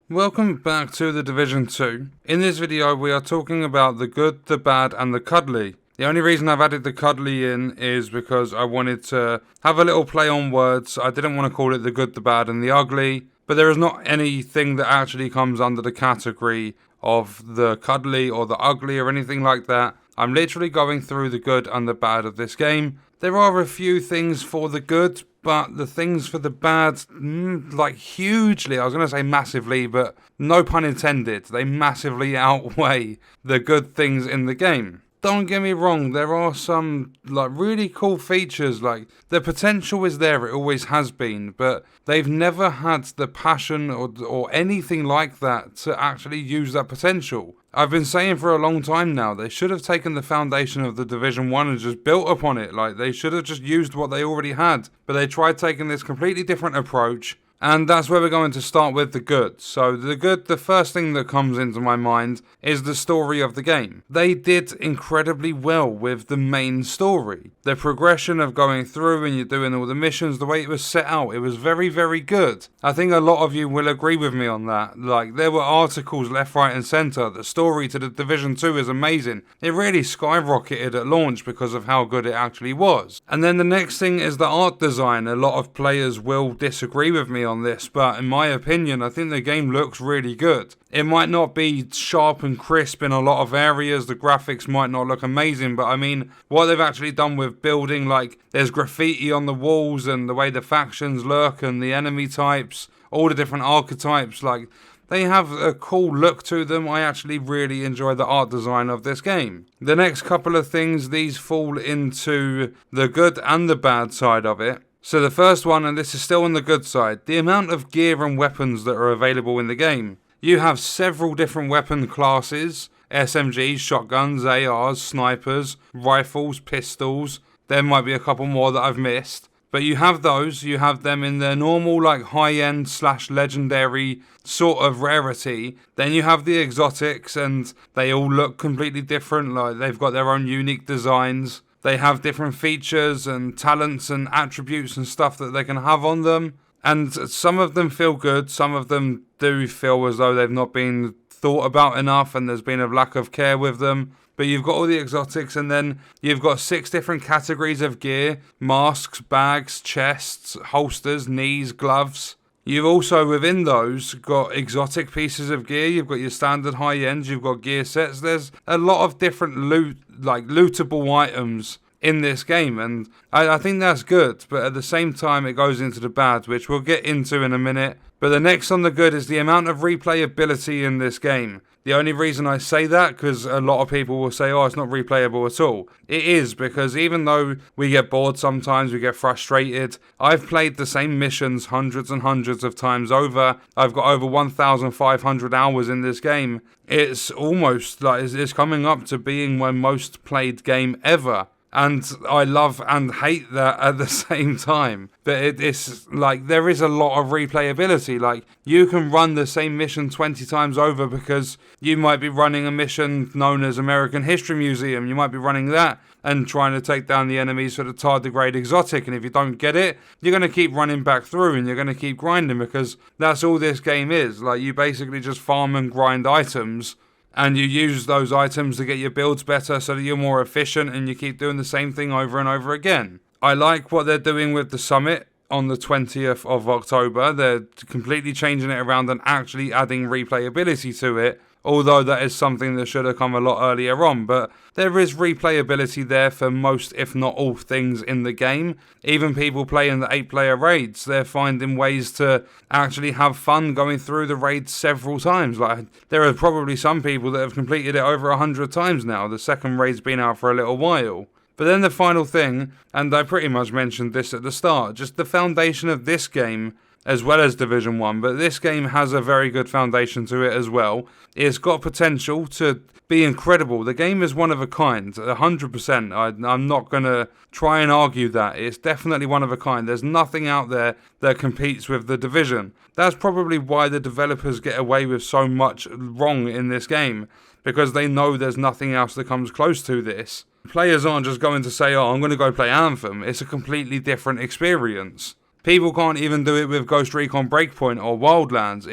Welcome back to The Division 2. In this video we are talking about the good, the bad and the cuddly. The only reason I've added the cuddly in is because I wanted to have a little play on words. I didn't want to call it the good, the bad and the ugly, but there is not anything that actually comes under the category of the cuddly or the ugly or anything like that. I'm literally going through the good and the bad of this game. There are a few things for the good, but the things for the bad, like hugely, I was going to say massively, but no pun intended, they massively outweigh the good things in the game. Don't get me wrong, there are some like really cool features, like the potential is there, it always has been, but they've never had the passion or anything like that to actually use that potential. I've been saying for a long time now, they should have taken the foundation of the Division 1 and just built upon it. Like, they should have just used what they already had. But they tried taking this completely different approach. And that's where we're going to start with the good. So the good, the first thing that comes into my mind is the story of the game. They did incredibly well with the main story. The progression of going through and you're doing all the missions, the way it was set out, it was very, very good. I think a lot of you will agree with me on that. Like, there were articles left, right and centre. The story to the Division 2 is amazing. It really skyrocketed at launch because of how good it actually was. And then the next thing is the art design. A lot of players will disagree with me on this, but in my opinion, I think the game looks really good. It might not be sharp and crisp in a lot of areas, the graphics might not look amazing, but I mean, what they've actually done with building, like, there's graffiti on the walls and the way the factions look and the enemy types, all the different archetypes, like, they have a cool look to them. I actually really enjoy the art design of this game. The next couple of things, these fall into the good and the bad side of it. So the first one, and this is still on the good side, the amount of gear and weapons that are available in the game. You have several different weapon classes, SMGs, shotguns, ARs, snipers, rifles, pistols. There might be a couple more that I've missed. But you have those, you have them in their normal, like, high-end / legendary sort of rarity. Then you have the exotics, and they all look completely different, like, they've got their own unique designs. They have different features and talents and attributes and stuff that they can have on them. And some of them feel good, some of them do feel as though they've not been thought about enough and there's been a lack of care with them. But you've got all the exotics, and then you've got 6 different categories of gear: masks, bags, chests, holsters, knees, gloves. You've also, within those, got exotic pieces of gear. You've got your standard high ends, you've got gear sets. There's a lot of different lootable items in this game, and I think that's good, but at the same time it goes into the bad, which we'll get into in a minute. But the next on the good is the amount of replayability in this game. The only reason I say that, because a lot of people will say, oh, it's not replayable at all. It is, because even though we get bored sometimes, we get frustrated, I've played the same missions hundreds and hundreds of times over. I've got over 1,500 hours in this game. It's almost like it's coming up to being my most played game ever. And I love and hate that at the same time. But it's like, there is a lot of replayability. Like, you can run the same mission 20 times over because you might be running a mission known as American History Museum. You might be running that and trying to take down the enemies for the tardigrade exotic. And if you don't get it, you're going to keep running back through and you're going to keep grinding, because that's all this game is. Like, you basically just farm and grind items, and you use those items to get your builds better so that you're more efficient, and you keep doing the same thing over and over again. I like what they're doing with the summit on the 20th of October. They're completely changing it around and actually adding replayability to it, although that is something that should have come a lot earlier on. But there is replayability there for most, if not all, things in the game. Even people playing the 8-player raids, they're finding ways to actually have fun going through the raids several times. Like, there are probably some people that have completed it over 100 times now. The second raid's been out for a little while. But then the final thing, and I pretty much mentioned this at the start, just the foundation of this game, as well as Division 1, but this game has a very good foundation to it as well. It's got potential to be incredible. The game is one of a kind, 100%. I'm not going to try and argue that. It's definitely one of a kind. There's nothing out there that competes with the Division. That's probably why the developers get away with so much wrong in this game, because they know there's nothing else that comes close to this. Players aren't just going to say, oh, I'm going to go play Anthem. It's a completely different experience. People can't even do it with Ghost Recon Breakpoint or Wildlands.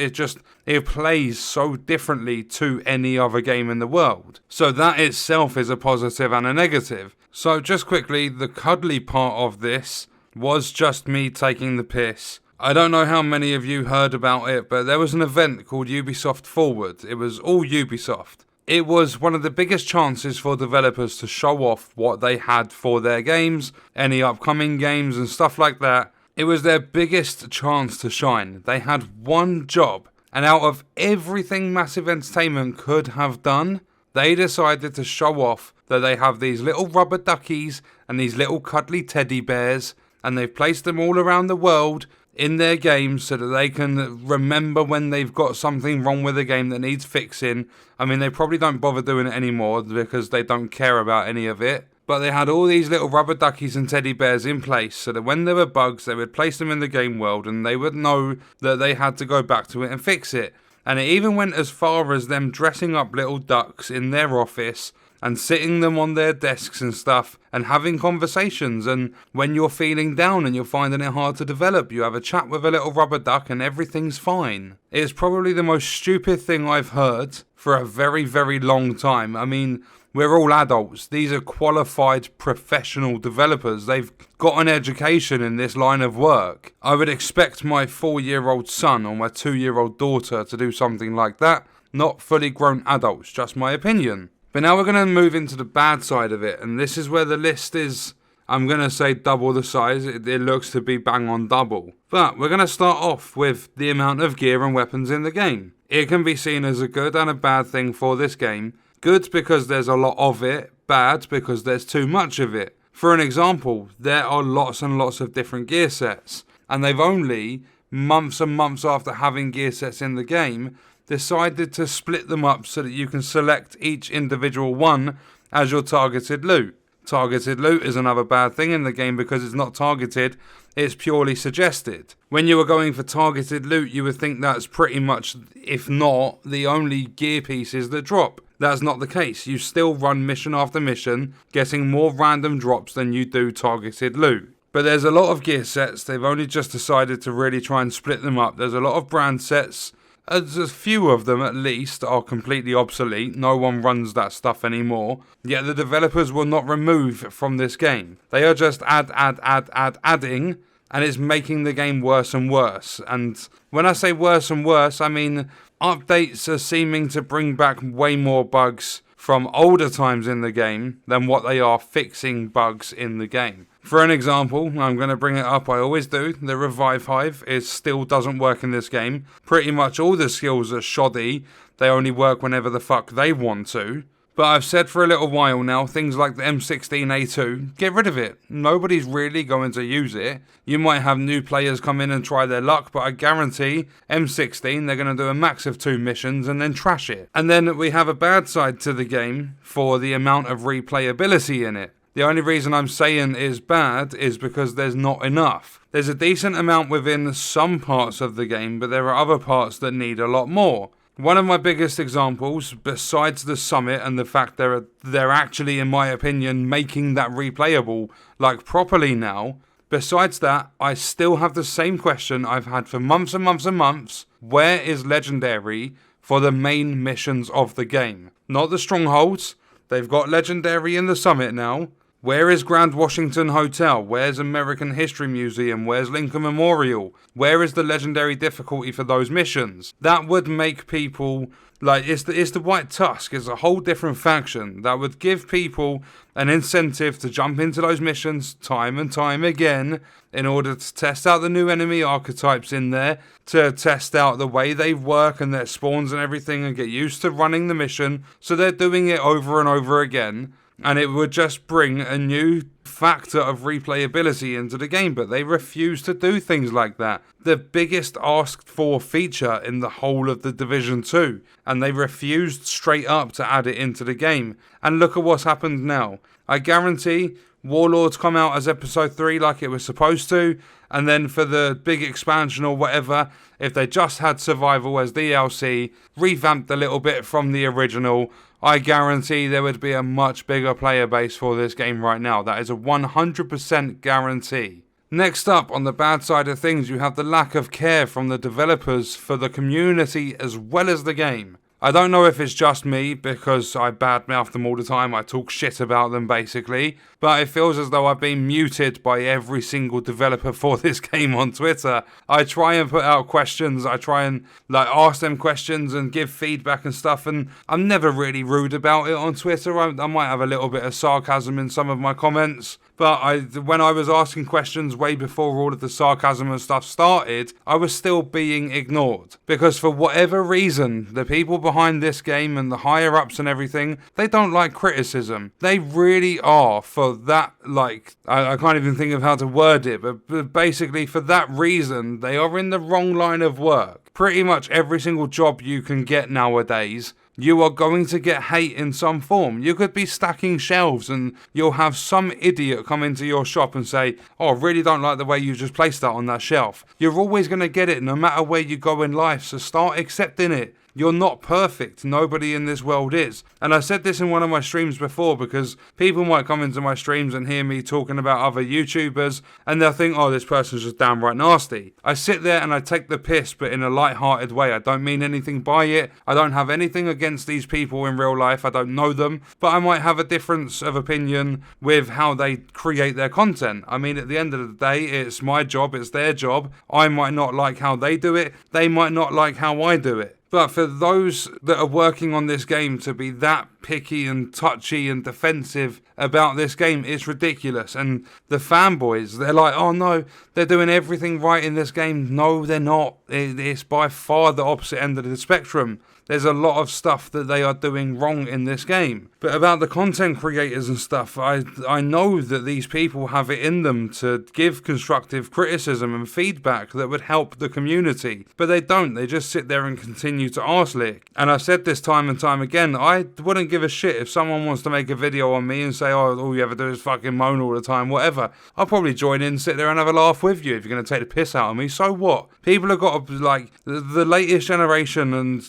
It plays so differently to any other game in the world. So that itself is a positive and a negative. So just quickly, the cuddly part of this was just me taking the piss. I don't know how many of you heard about it, but there was an event called Ubisoft Forward. It was all Ubisoft. It was one of the biggest chances for developers to show off what they had for their games, any upcoming games and stuff like that. It was their biggest chance to shine. They had one job, and out of everything Massive Entertainment could have done, they decided to show off that they have these little rubber duckies and these little cuddly teddy bears, and they've placed them all around the world in their games so that they can remember when they've got something wrong with a game that needs fixing. I mean, they probably don't bother doing it anymore because they don't care about any of it. But they had all these little rubber duckies and teddy bears in place so that when there were bugs, they would place them in the game world and they would know that they had to go back to it and fix it. And it even went as far as them dressing up little ducks in their office and sitting them on their desks and stuff and having conversations. And when you're feeling down and you're finding it hard to develop, you have a chat with a little rubber duck and everything's fine. It's probably the most stupid thing I've heard for a very, very long time. I mean, we're all adults. These are qualified professional developers. They've got an education in this line of work. I would expect my 4-year-old son or my 2-year-old daughter to do something like that. Not fully grown adults, just my opinion. But now we're going to move into the bad side of it. And this is where the list is, I'm going to say double the size. It looks to be bang on double. But we're going to start off with the amount of gear and weapons in the game. It can be seen as a good and a bad thing for this game. Good because there's a lot of it, bad because there's too much of it. For an example, there are lots and lots of different gear sets, and they've only, months and months after having gear sets in the game, decided to split them up so that you can select each individual one as your targeted loot. Targeted loot is another bad thing in the game because it's not targeted, it's purely suggested. When you were going for targeted loot, you would think that's pretty much, if not, the only gear pieces that drop. That's not the case. You still run mission after mission, getting more random drops than you do targeted loot. But there's a lot of gear sets, they've only just decided to really try and split them up. There's a lot of brand sets, as a few of them at least are completely obsolete. No one runs that stuff anymore. Yet the developers will not remove from this game. They are just adding, and it's making the game worse and worse. And when I say worse and worse, I mean updates are seeming to bring back way more bugs from older times in the game than what they are fixing bugs in the game. For an example, I'm going to bring it up, I always do, the Revive Hive still doesn't work in this game. Pretty much all the skills are shoddy, they only work whenever the fuck they want to. But I've said for a little while now, things like the M16A2, get rid of it. Nobody's really going to use it. You might have new players come in and try their luck, but I guarantee M16, they're going to do a max of 2 missions and then trash it. And then we have a bad side to the game for the amount of replayability in it. The only reason I'm saying is bad is because there's not enough. There's a decent amount within some parts of the game, but there are other parts that need a lot more. One of my biggest examples, besides the summit and the fact they're actually, in my opinion, making that replayable like properly now, besides that, I still have the same question I've had for months and months and months. Where is Legendary for the main missions of the game? Not the strongholds. They've got Legendary in the summit now. Where is Grand Washington Hotel? Where's American History Museum? Where's Lincoln Memorial? Where is the legendary difficulty for those missions? That would make people, like, it's the White Tusk. It's a whole different faction. That would give people an incentive to jump into those missions time and time again in order to test out the new enemy archetypes in there, to test out the way they work and their spawns and everything and get used to running the mission. So they're doing it over and over again. And it would just bring a new factor of replayability into the game, but they refuse to do things like that. The biggest asked for feature in the whole of the Division 2, and they refused straight up to add it into the game. And look at what's happened now. I guarantee Warlords come out as episode 3 like it was supposed to, and then for the big expansion or whatever, if they just had Survival as DLC, revamped a little bit from the original, I guarantee there would be a much bigger player base for this game right now. That is a 100% guarantee. Next up, on the bad side of things, you have the lack of care from the developers for the community as well as the game. I don't know if it's just me, because I badmouth them all the time, I talk shit about them basically, but it feels as though I've been muted by every single developer for this game on Twitter. I try and put out questions, I try and ask them questions and give feedback and stuff, and I'm never really rude about it on Twitter. I might have a little bit of sarcasm in some of my comments, but when I was asking questions way before all of the sarcasm and stuff started, I was still being ignored. Because for whatever reason, the people behind this game and the higher ups and everything, they don't like criticism. They really are, for that, I can't even think of how to word it, but basically for that reason, they are in the wrong line of work. Pretty much every single job you can get nowadays, you are going to get hate in some form. You could be stacking shelves and you'll have some idiot come into your shop and say, oh, I really don't like the way you just placed that on that shelf. You're always going to get it no matter where you go in life, so start accepting it. You're not perfect. Nobody in this world is. And I said this in one of my streams before, because people might come into my streams and hear me talking about other YouTubers and they'll think, oh, this person's just downright nasty. I sit there and I take the piss, but in a light-hearted way. I don't mean anything by it. I don't have anything against these people in real life. I don't know them, but I might have a difference of opinion with how they create their content. I mean, at the end of the day, it's my job, it's their job. I might not like how they do it. They might not like how I do it. But for those that are working on this game to be that picky and touchy and defensive about this game, it's ridiculous. And the fanboys, they're like, oh no, they're doing everything right in this game. No, they're not. It's by far the opposite end of the spectrum. There's a lot of stuff that they are doing wrong in this game. But about the content creators and stuff, I know that these people have it in them to give constructive criticism and feedback that would help the community. But they don't. They just sit there and continue to arse lick. And I've said this time and time again, I wouldn't give a shit if someone wants to make a video on me and say, oh, all you ever do is fucking moan all the time, whatever. I'll probably join in, sit there and have a laugh with you if you're going to take the piss out of me. So what? People have got to, the latest generation and,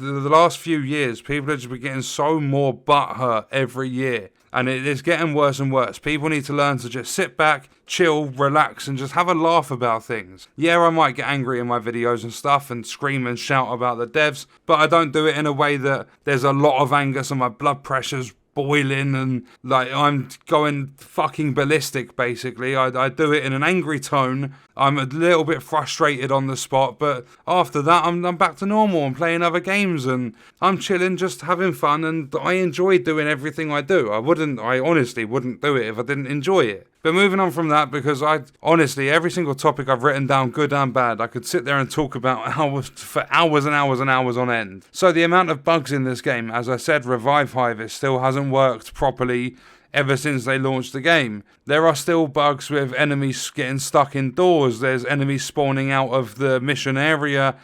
the last few years, people have just been getting so more butthurt every year. And it is getting worse and worse. People need to learn to just sit back, chill, relax, and just have a laugh about things. Yeah, I might get angry in my videos and stuff and scream and shout about the devs, but I don't do it in a way that there's a lot of anger, so my blood pressure's boiling and I'm going fucking ballistic basically. I do it in an angry tone. I'm a little bit frustrated on the spot, but after that I'm back to normal and playing other games and I'm chilling, just having fun, and I enjoy doing everything I do. I honestly wouldn't do it if I didn't enjoy it. But moving on from that, because honestly, every single topic I've written down, good and bad, I could sit there and talk about for hours and hours and hours on end. So the amount of bugs in this game, as I said, Revive Hive, it still hasn't worked properly ever since they launched the game. There are still bugs with enemies getting stuck indoors. There's enemies spawning out of the mission area.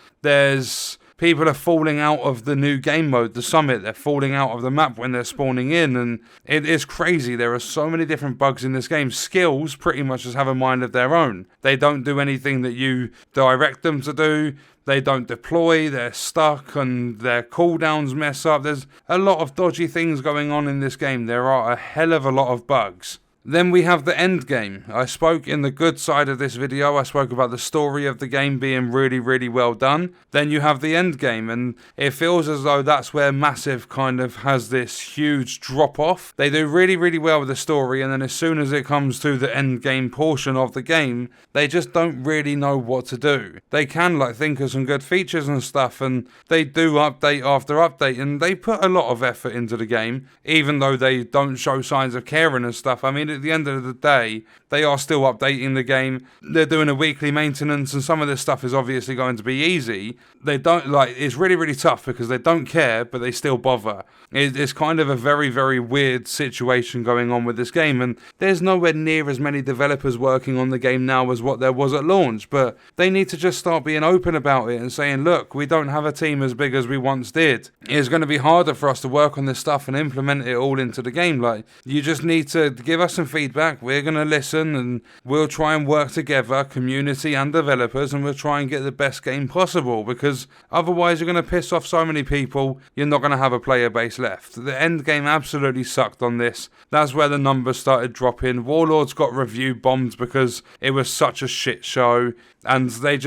People are falling out of the new game mode, the summit. They're falling out of the map when they're spawning in, and it is crazy. There are so many different bugs in this game. Skills pretty much just have a mind of their own. They don't do anything that you direct them to do. They don't deploy, they're stuck, and their cooldowns mess up. There's a lot of dodgy things going on in this game. There are a hell of a lot of bugs. Then we have the end game. I spoke in the good side of this video, I spoke about the story of the game being really, really well done. Then you have the end game, and it feels as though that's where Massive kind of has this huge drop off. They do really, really well with the story, and then as soon as it comes to the end game portion of the game, they just don't really know what to do. They can think of some good features and stuff, and they do update after update, and they put a lot of effort into the game, even though they don't show signs of caring and stuff. I mean, at the end of the day, they are still updating the game. They're doing a weekly maintenance, and some of this stuff is obviously going to be easy. They don't it's really, really tough because they don't care, but they still bother. It's kind of a very, very weird situation going on with this game, and there's nowhere near as many developers working on the game now as what there was at launch, but they need to just start being open about it and saying, look, we don't have a team as big as we once did. It's going to be harder for us to work on this stuff and implement it all into the game. You just need to give us some feedback, we're going to listen, and we'll try and work together, community and developers, and we'll try and get the best game possible, because otherwise you're going to piss off so many people, you're not going to have a player base left. The end game absolutely sucked on this. That's where the numbers started dropping. Warlords got review bombed because it was such a shit show, and they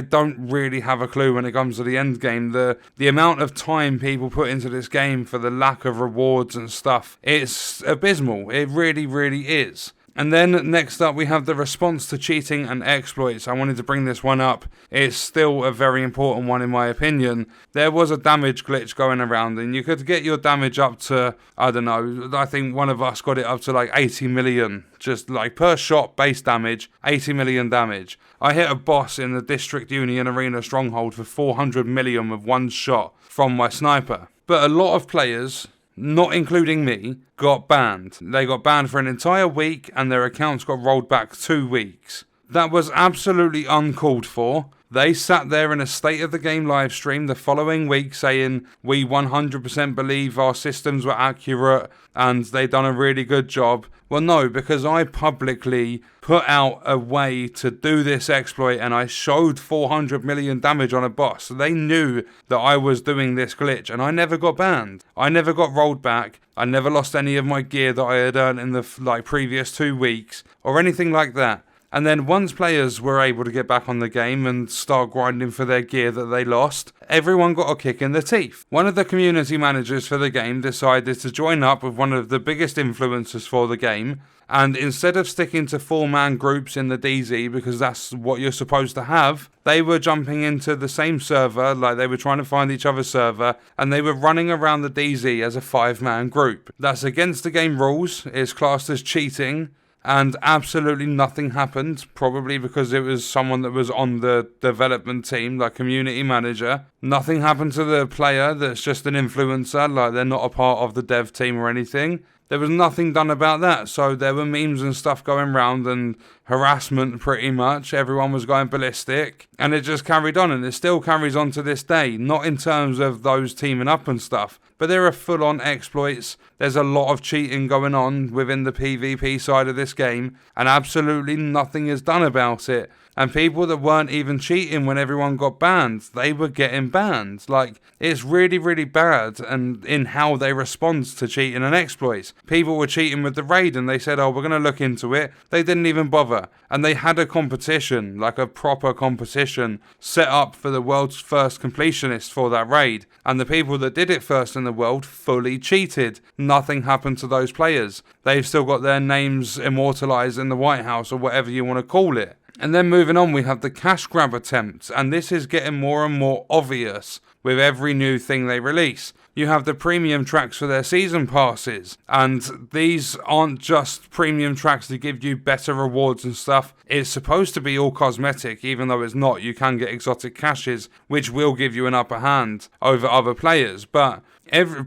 don't really have a clue when it comes to the end game. The amount of time people put into this game for the lack of rewards and stuff, it's abysmal. It really, really is. And then next up we have the response to cheating and exploits. I wanted to bring this one up. It's still a very important one in my opinion. There was a damage glitch going around, and you could get your damage up to, I don't know, I think one of us got it up to like 80 million. Just like per shot base damage, 80 million damage. I hit a boss in the District Union Arena Stronghold for 400 million with one shot from my sniper. But a lot of players, not including me, got banned. They got banned for an entire week, and their accounts got rolled back 2 weeks. That was absolutely uncalled for. They sat there in a State of the Game live stream the following week saying, we 100% believe our systems were accurate and they done a really good job. Well, no, because I publicly put out a way to do this exploit and I showed 400 million damage on a boss. So they knew that I was doing this glitch, and I never got banned. I never got rolled back. I never lost any of my gear that I had earned in the previous 2 weeks or anything like that. And then once players were able to get back on the game and start grinding for their gear that they lost, everyone got a kick in the teeth. One of the community managers for the game decided to join up with one of the biggest influencers for the game, and instead of sticking to 4-man groups in the DZ, because that's what you're supposed to have, they were jumping into the same server, like they were trying to find each other's server, and they were running around the DZ as a 5-man group. That's against the game rules, it's classed as cheating, and absolutely nothing happened, probably because it was someone that was on the development team, like community manager. Nothing happened to the player that's just an influencer, like they're not a part of the dev team or anything. There was nothing done about that, so there were memes and stuff going round and harassment pretty much. Everyone was going ballistic, and it just carried on, and it still carries on to this day. Not in terms of those teaming up and stuff, but there are full-on exploits. There's a lot of cheating going on within the PvP side of this game, and absolutely nothing is done about it. And people that weren't even cheating when everyone got banned, they were getting banned. Like, it's really, really bad and in how they respond to cheating and exploits. People were cheating with the raid and they said, oh, we're going to look into it. They didn't even bother. And they had a competition, like a proper competition, set up for the world's first completionist for that raid. And the people that did it first in the world fully cheated. Nothing happened to those players. They've still got their names immortalized in the White House or whatever you want to call it. And then moving on, we have the cash grab attempts, and this is getting more and more obvious with every new thing they release. You have the premium tracks for their season passes, and these aren't just premium tracks to give you better rewards and stuff. It's supposed to be all cosmetic, even though it's not. You can get exotic caches, which will give you an upper hand over other players, but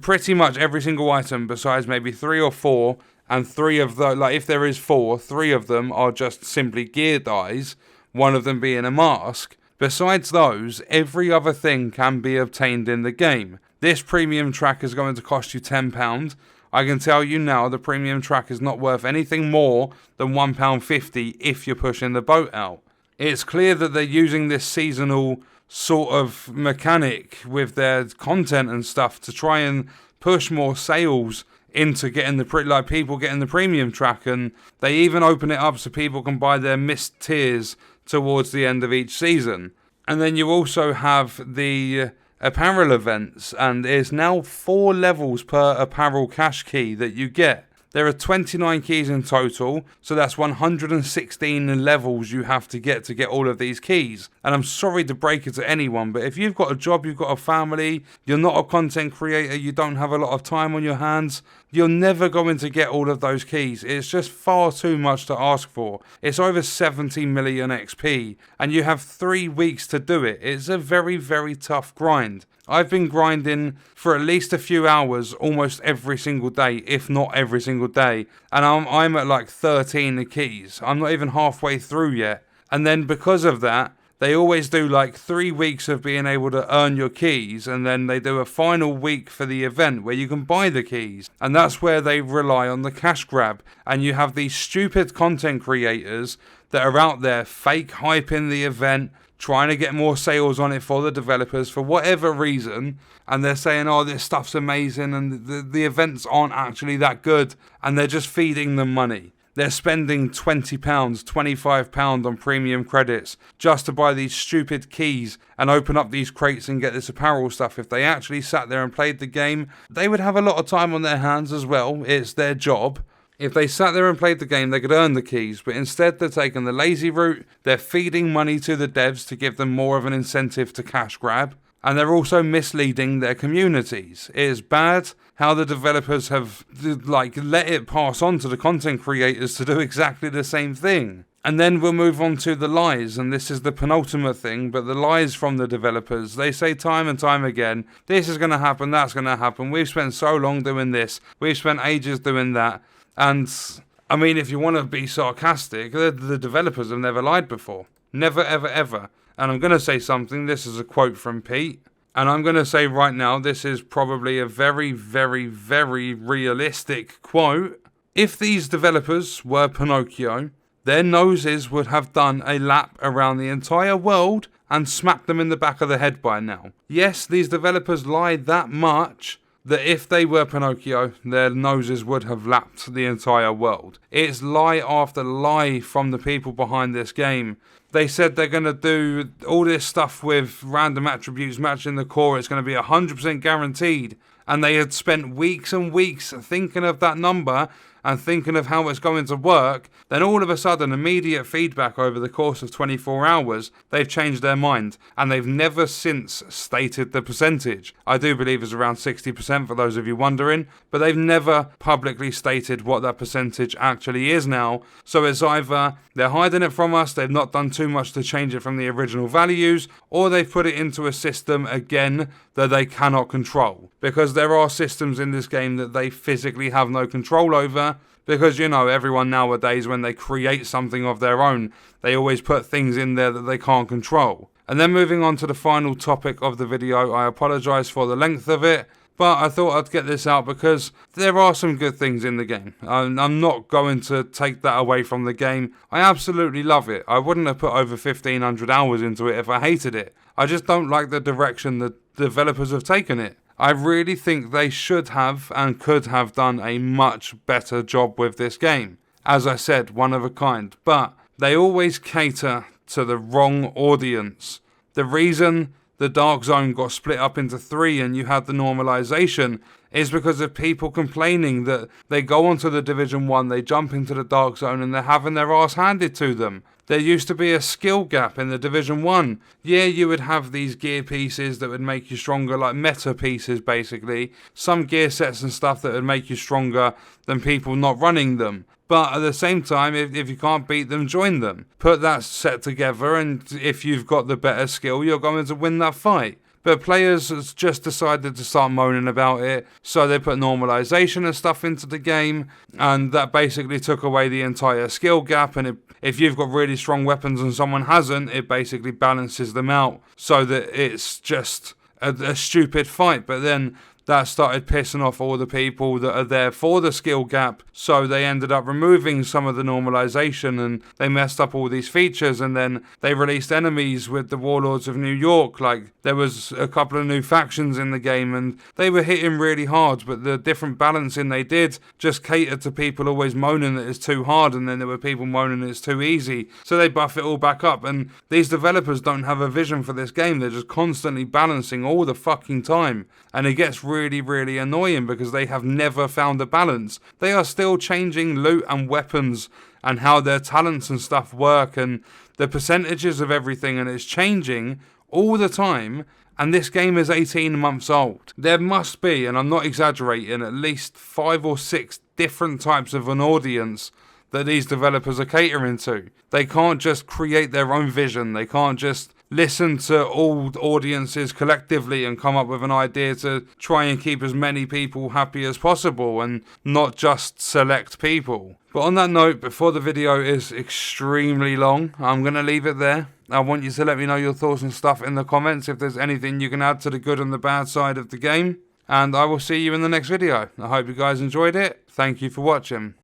pretty much every single item, besides maybe 3 or 4, and 3 of the, like if there is 4, 3 of them are just simply gear dyes, one of them being a mask. Besides those, every other thing can be obtained in the game. This premium track is going to cost you £10. I can tell you now the premium track is not worth anything more than £1.50 if you're pushing the boat out. It's clear that they're using this seasonal sort of mechanic with their content and stuff to try and push more sales into getting the people getting the premium track, and they even open it up so people can buy their missed tiers towards the end of each season. And then you also have the apparel events, and there's now 4 levels per apparel cash key that you get. There are 29 keys in total, so that's 116 levels you have to get all of these keys. And I'm sorry to break it to anyone, but if you've got a job, you've got a family, you're not a content creator, you don't have a lot of time on your hands, you're never going to get all of those keys. It's just far too much to ask for. It's over 70 million XP, and you have 3 weeks to do it. It's a very, very tough grind. I've been grinding for at least a few hours almost every single day, if not every single day. And I'm at like 13 keys. I'm not even halfway through yet. And then because of that, they always do like 3 weeks of being able to earn your keys, and then they do a final week for the event where you can buy the keys. And that's where they rely on the cash grab. And you have these stupid content creators that are out there fake hyping the event, trying to get more sales on it for the developers for whatever reason, and they're saying, oh, this stuff's amazing, and the events aren't actually that good, and they're just feeding them money. They're spending £20, £25 on premium credits just to buy these stupid keys and open up these crates and get this apparel stuff. If they actually sat there and played the game, they would have a lot of time on their hands as well. It's their job. If they sat there and played the game, they could earn the keys, but instead they're taking the lazy route. They're feeding money to the devs to give them more of an incentive to cash grab, and they're also misleading their communities. It is bad how the developers have let it pass on to the content creators to do exactly the same thing. And then we'll move on to the lies, and this is the penultimate thing, but the lies from the developers. They say time and time again, this is going to happen, that's going to happen, we've spent so long doing this, we've spent ages doing that. And, I mean, if you want to be sarcastic, the developers have never lied before. Never, ever, ever. And I'm going to say something, this is a quote from Pete, and I'm going to say right now, this is probably a very, very, very realistic quote. If these developers were Pinocchio, their noses would have done a lap around the entire world and smacked them in the back of the head by now. Yes, these developers lied that much that if they were Pinocchio, their noses would have lapped the entire world. It's lie after lie from the people behind this game. They said they're going to do all this stuff with random attributes matching the core. It's going to be 100% guaranteed. And they had spent weeks and weeks thinking of that number and thinking of how it's going to work. Then all of a sudden, immediate feedback over the course of 24 hours, they've changed their mind. And they've never since stated the percentage. I do believe it's around 60% for those of you wondering. But they've never publicly stated what that percentage actually is now. So it's either they're hiding it from us, they've not done too much to change it from the original values, or they've put it into a system again that they cannot control. Because there are systems in this game that they physically have no control over. Because, you know, everyone nowadays, when they create something of their own, they always put things in there that they can't control. And then moving on to the final topic of the video, I apologise for the length of it, but I thought I'd get this out because there are some good things in the game. I'm not going to take that away from the game. I absolutely love it. I wouldn't have put over 1,500 hours into it if I hated it. I just don't like the direction the developers have taken it. I really think they should have and could have done a much better job with this game. As I said, one of a kind, but they always cater to the wrong audience. The reason the Dark Zone got split up into 3 and you had the normalization is because of people complaining that they go onto the Division 1, they jump into the Dark Zone and they're having their ass handed to them. There used to be a skill gap in the Division 1. Yeah, you would have these gear pieces that would make you stronger, like meta pieces basically. Some gear sets and stuff that would make you stronger than people not running them. But at the same time, if you can't beat them, join them. Put that set together, and if you've got the better skill, you're going to win that fight. But players just decided to start moaning about it, so they put normalization and stuff into the game, and that basically took away the entire skill gap, and if you've got really strong weapons and someone hasn't, it basically balances them out, so that it's just a stupid fight. But then that started pissing off all the people that are there for the skill gap, so they ended up removing some of the normalization and they messed up all these features, and then they released enemies with the Warlords of New York. Like, there was a couple of new factions in the game and they were hitting really hard, but the different balancing they did just catered to people always moaning that it's too hard, and then there were people moaning that it's too easy, so they buff it all back up. And these developers don't have a vision for this game. They're just constantly balancing all the fucking time, and it gets really, really annoying because they have never found a balance. They are still changing loot and weapons and how their talents and stuff work and the percentages of everything, and it's changing all the time. And this game is 18 months old. There must be, and I'm not exaggerating, at least 5 or 6 different types of an audience that these developers are catering to. They can't just create their own vision. They can't just listen to all audiences collectively and come up with an idea to try and keep as many people happy as possible and not just select people. But on that note, before the video is extremely long, I'm going to leave it there. I want you to let me know your thoughts and stuff in the comments if there's anything you can add to the good and the bad side of the game. And I will see you in the next video. I hope you guys enjoyed it. Thank you for watching.